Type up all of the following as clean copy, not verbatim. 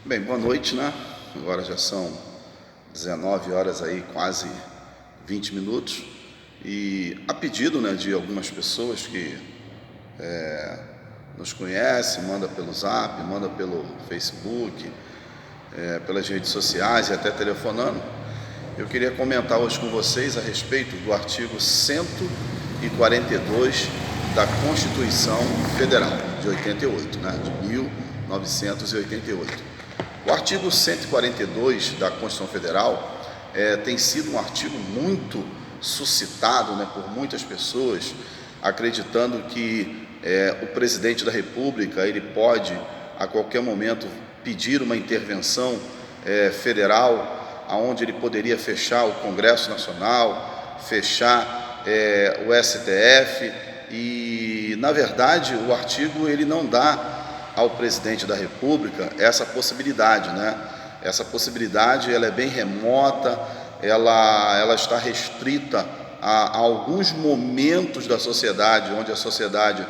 Bem, boa noite, né? Agora já são 19 horas aí, quase 20 minutos. E a pedido, né, de algumas pessoas que nos conhecem, manda pelo Zap, manda pelo Facebook, pelas redes sociais e até telefonando, eu queria comentar hoje com vocês a respeito do artigo 142 da Constituição Federal de 88, né, de 1988. O artigo 142 da Constituição Federal tem sido um artigo muito suscitado, né, por muitas pessoas, acreditando que o presidente da República ele pode a qualquer momento pedir uma intervenção federal, aonde ele poderia fechar o Congresso Nacional, fechar o STF, e na verdade o artigo ele não dá ao presidente da República essa possibilidade, né? Essa possibilidade ela é bem remota, ela está restrita a alguns momentos da sociedade, onde a sociedade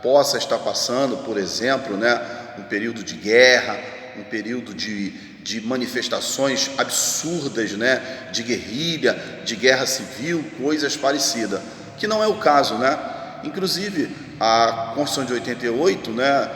possa estar passando, por exemplo, né, um período de guerra, um período de manifestações absurdas, né, de guerrilha, de guerra civil, coisas parecidas, que não é o caso, né? Inclusive, a Constituição de 88, né,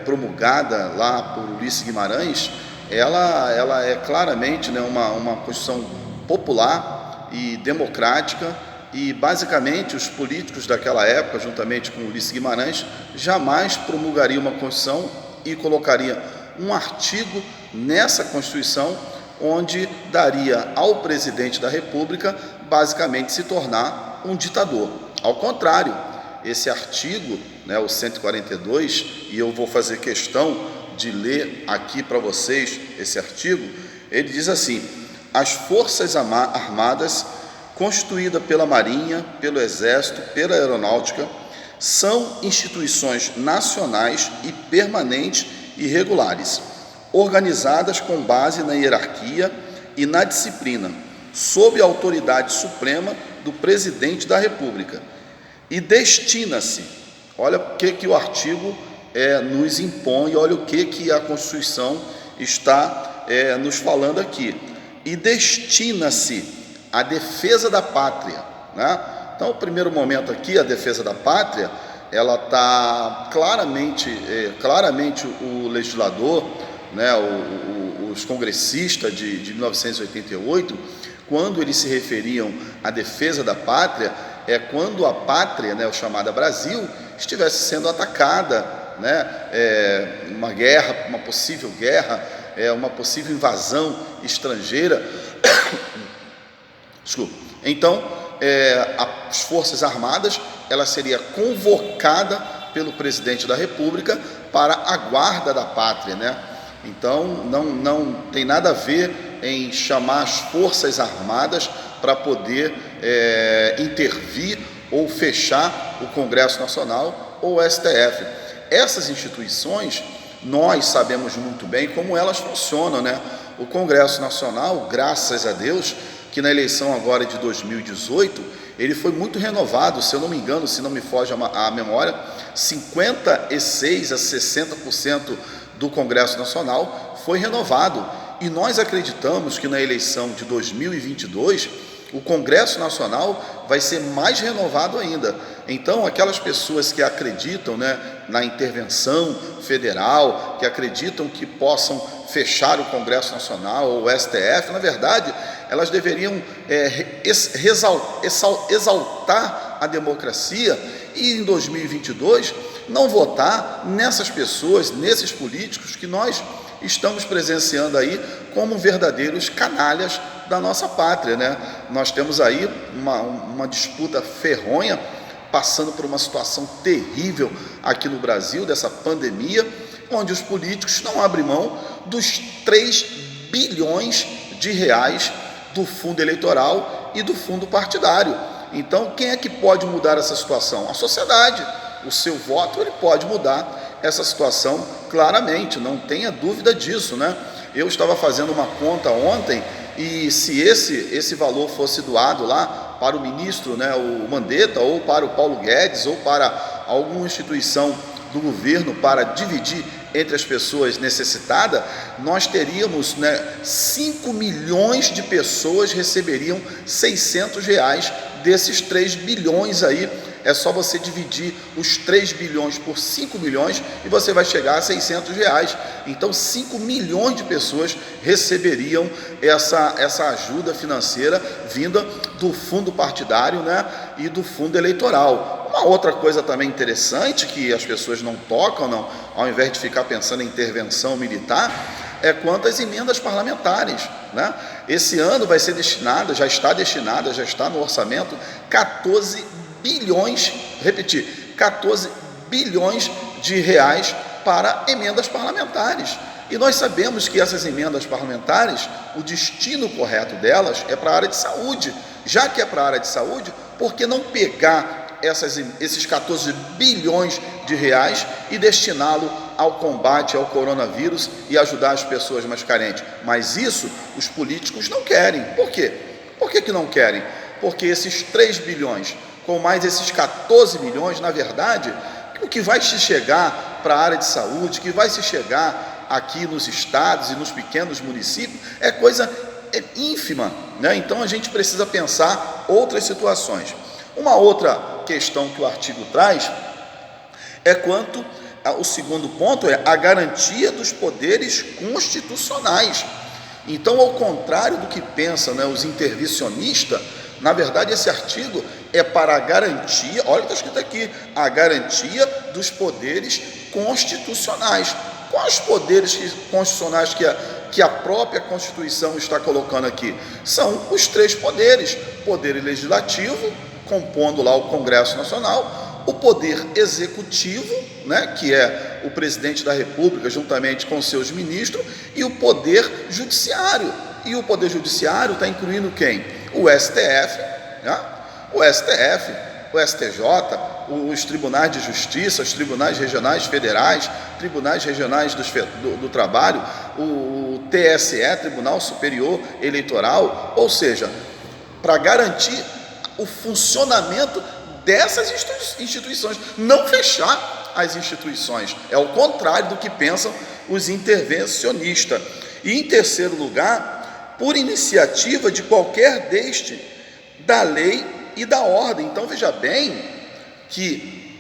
promulgada lá por Ulisses Guimarães, ela é claramente, né, uma Constituição popular e democrática, e basicamente os políticos daquela época, juntamente com Ulisses Guimarães, jamais promulgariam uma Constituição e colocaria um artigo nessa Constituição onde daria ao presidente da República basicamente se tornar um ditador. Ao contrário, esse artigo, né, o 142, e eu vou fazer questão de ler aqui para vocês esse artigo, ele diz assim: as Forças Armadas, constituídas pela Marinha, pelo Exército, pela Aeronáutica, são instituições nacionais e permanentes e regulares, organizadas com base na hierarquia e na disciplina, sob a autoridade suprema do Presidente da República, e destina-se, olha o que o artigo nos impõe, olha o que a Constituição está nos falando aqui, e destina-se à defesa da pátria, né? Então, o primeiro momento aqui, a defesa da pátria, ela está claramente o legislador, né, os congressistas de 1988, quando eles se referiam à defesa da pátria, quando a pátria, né, o chamado Brasil, estivesse sendo atacada, né, uma guerra, uma possível guerra, uma possível invasão estrangeira. Desculpa. Então, as Forças Armadas, ela seria convocada pelo presidente da República para a guarda da pátria, né? Então, não tem nada a ver em chamar as Forças Armadas para poder intervir ou fechar o Congresso Nacional ou o STF. Essas instituições, nós sabemos muito bem como elas funcionam, né? O Congresso Nacional, graças a Deus, que na eleição agora de 2018, ele foi muito renovado, se eu não me engano, se não me foge a memória, 56% a 60% do Congresso Nacional foi renovado. E nós acreditamos que na eleição de 2022, o Congresso Nacional vai ser mais renovado ainda. Então, aquelas pessoas que acreditam, né, na intervenção federal, que acreditam que possam fechar o Congresso Nacional ou o STF, na verdade, elas deveriam exaltar a democracia e, em 2022, não votar nessas pessoas, nesses políticos que nós estamos presenciando aí como verdadeiros canalhas da nossa pátria, né? Nós temos aí uma disputa ferronha, passando por uma situação terrível aqui no Brasil, dessa pandemia, onde os políticos não abrem mão dos 3 bilhões de reais do fundo eleitoral e do fundo partidário. Então, quem é que pode mudar essa situação? A sociedade. O seu voto ele pode mudar essa situação claramente, não tenha dúvida disso, né? Eu estava fazendo uma conta ontem, e se esse valor fosse doado lá para o ministro, né, o Mandetta, ou para o Paulo Guedes, ou para alguma instituição do governo para dividir entre as pessoas necessitadas, nós teríamos, 5 milhões de pessoas receberiam R$ 600 desses 3 bilhões aí. É só você dividir os 3 bilhões por 5 milhões e você vai chegar a R$ 600. Então 5 milhões de pessoas receberiam essa ajuda financeira vinda do fundo partidário, e do fundo eleitoral. Uma outra coisa também interessante que as pessoas não tocam, ao invés de ficar pensando em intervenção militar, é quanto às emendas parlamentares. Esse ano vai ser destinada, já está no orçamento, 14 bilhões, 14 bilhões de reais para emendas parlamentares. E nós sabemos que essas emendas parlamentares, o destino correto delas é para a área de saúde. Já que é para a área de saúde, por que não pegar esses 14 bilhões de reais e destiná-lo ao combate ao coronavírus e ajudar as pessoas mais carentes? Mas isso os políticos não querem. Por quê? Por que não querem? Porque esses 3 bilhões, com mais esses 14 milhões, na verdade, o que vai se chegar para a área de saúde, que vai se chegar aqui nos estados e nos pequenos municípios, é coisa ínfima, Então a gente precisa pensar outras situações. Uma outra questão que o artigo traz é quanto ao segundo ponto, é a garantia dos poderes constitucionais. Então, ao contrário do que pensam, os intervencionistas, na verdade esse artigo é para a garantia, olha o que está escrito aqui, a garantia dos poderes constitucionais. Quais poderes constitucionais que a própria Constituição está colocando aqui? São os 3 poderes: poder legislativo, compondo lá o Congresso Nacional, o poder executivo, que é o presidente da República juntamente com seus ministros, e o poder judiciário. E o poder judiciário está incluindo quem? O STF, o STF, o STJ, os tribunais de justiça, os tribunais regionais federais, tribunais regionais do trabalho, o TSE, Tribunal Superior Eleitoral, ou seja, para garantir o funcionamento dessas instituições, não fechar as instituições. É o contrário do que pensam os intervencionistas. E em terceiro lugar, por iniciativa de qualquer da lei e da ordem. Então veja bem que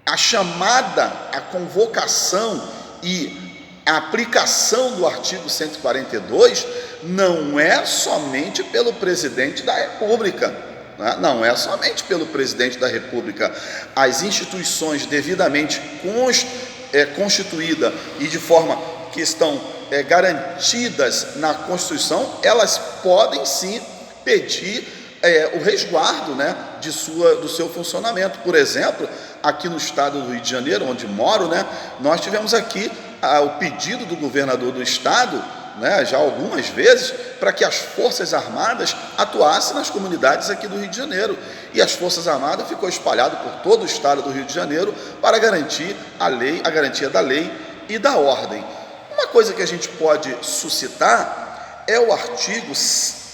a chamada, a convocação e a aplicação do artigo 142 não é somente pelo presidente da República, não é somente pelo presidente da República. As instituições devidamente constituídas e de forma que estão garantidas na Constituição, elas podem sim pedir o resguardo do seu funcionamento. Por exemplo, aqui no estado do Rio de Janeiro, onde moro, nós tivemos aqui o pedido do governador do estado, já algumas vezes, para que as Forças Armadas atuassem nas comunidades aqui do Rio de Janeiro. E as Forças Armadas ficou espalhado por todo o estado do Rio de Janeiro para garantir a garantia da lei e da ordem. Uma coisa que a gente pode suscitar é o artigo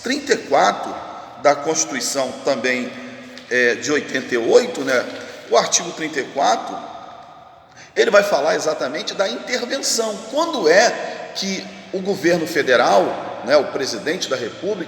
34 da Constituição também de 88, o artigo 34, ele vai falar exatamente da intervenção. Quando é que o governo federal, o presidente da República,